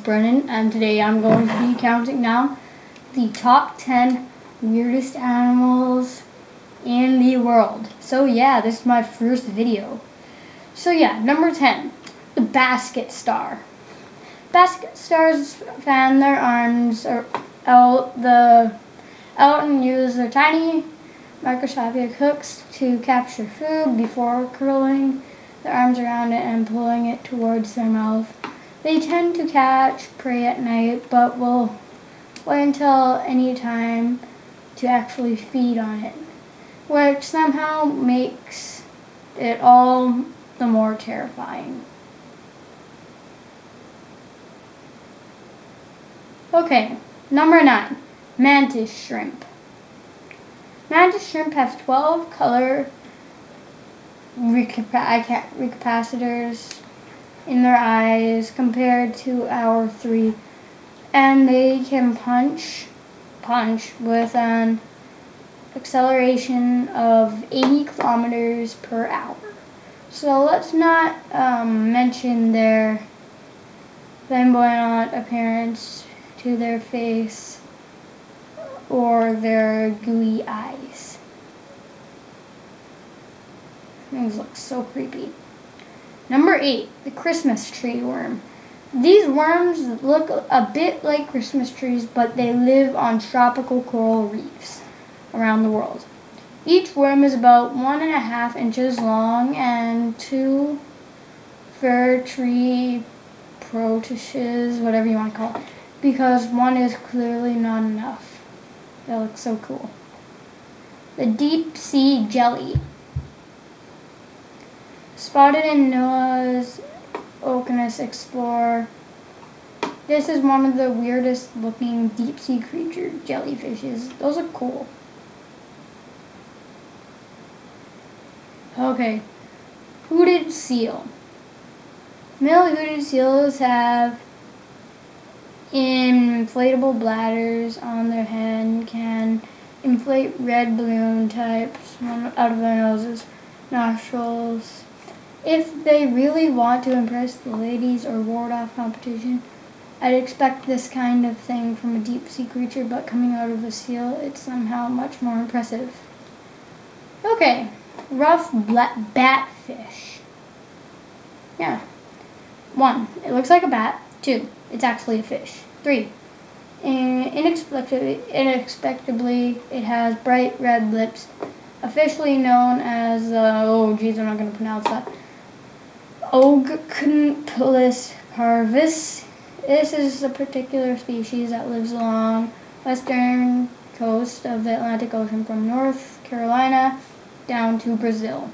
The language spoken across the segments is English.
Brennan, and today I'm going to be counting down the top 10 weirdest animals in the world. So yeah, this is my first video. So yeah, number 10, the basket star. Basket stars fan their arms out and use their tiny microscopic hooks to capture food before curling their arms around it and pulling it towards their mouth. They tend to catch prey at night, but will wait until any time to actually feed on it, which somehow makes it all the more terrifying. Okay, number 9, mantis shrimp. Mantis shrimp have 12 color recapacitors in their eyes compared to our 3, and they can punch with an acceleration of 80 kilometers per hour. So let's not mention their flamboyant appearance to their face or their gooey eyes. Things look so creepy. Number 8, the Christmas tree worm. These worms look a bit like Christmas trees, but they live on tropical coral reefs around the world. Each worm is about 1.5 inches long, and 2 fir tree protuses, whatever you want to call it, because one is clearly not enough. That looks so cool. The deep sea jelly. Spotted in Noah's Oceanus Explorer. This is one of the weirdest looking deep sea creature jellyfishes. Those are cool. Okay, hooded seal. Male hooded seals have inflatable bladders on their head and can inflate red balloon types out of their noses, nostrils. If they really want to impress the ladies or ward off competition, I'd expect this kind of thing from a deep sea creature, but coming out of a seal, it's somehow much more impressive. Okay, rough batfish. Yeah. 1, it looks like a bat. 2, it's actually a fish. 3, inexplicably, it has bright red lips, officially known as, I'm not going to pronounce that, Ognopilus parvis. This is a particular species that lives along western coast of the Atlantic Ocean from North Carolina down to Brazil.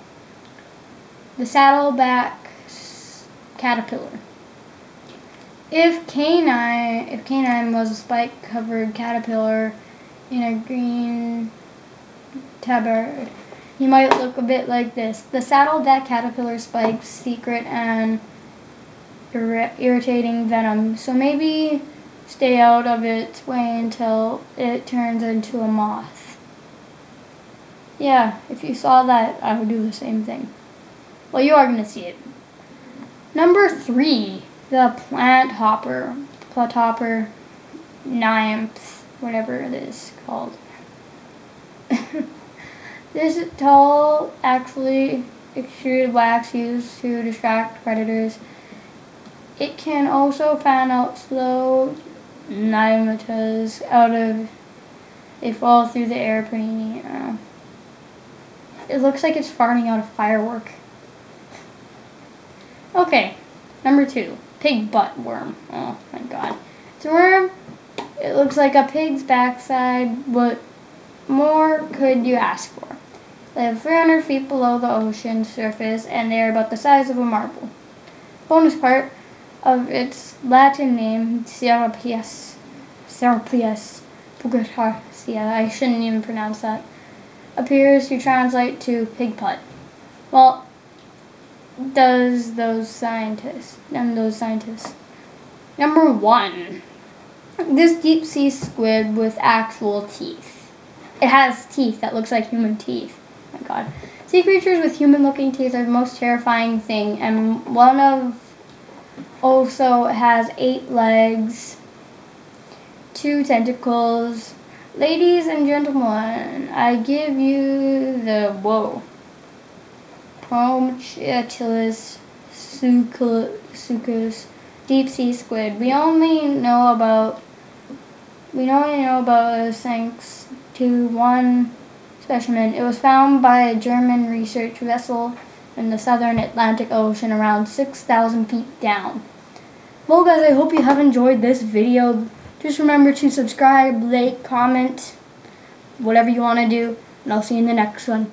The saddleback caterpillar. If canine was a spike-covered caterpillar in a green tabard, he might look a bit like this. The saddleback caterpillar spikes secret and irritating venom, so maybe stay out of its way until it turns into a moth. Yeah, if you saw that, I would do the same thing. Well, you are going to see it. Number 3, the plant hopper, nymph, whatever it is called. This tall, actually extruded wax used to distract predators. It can also fan out slow nymphs they fall through the air pretty neat. It looks like it's farting out a firework. Okay, number 2, pig butt worm. Oh my god. It's a worm. It looks like a pig's backside. What more could you ask for? They live 300 feet below the ocean surface, and they are about the size of a marble. Bonus part of its Latin name, Serapias pugatarsia, I shouldn't even pronounce that, appears to translate to pig putt. Well, those scientists. Number 1, this deep sea squid with actual teeth. It has teeth that looks like human teeth. Oh my god. Sea creatures with human-looking teeth are the most terrifying thing, and one of Also, it has 8 legs, 2 tentacles. Ladies and gentlemen, I give you the Prometheus sucus deep sea squid. We only know about thanks to one specimen. It was found by a German research vessel in the southern Atlantic Ocean around 6,000 feet down. Well guys, I hope you have enjoyed this video. Just remember to subscribe, like, comment, whatever you want to do, and I'll see you in the next one.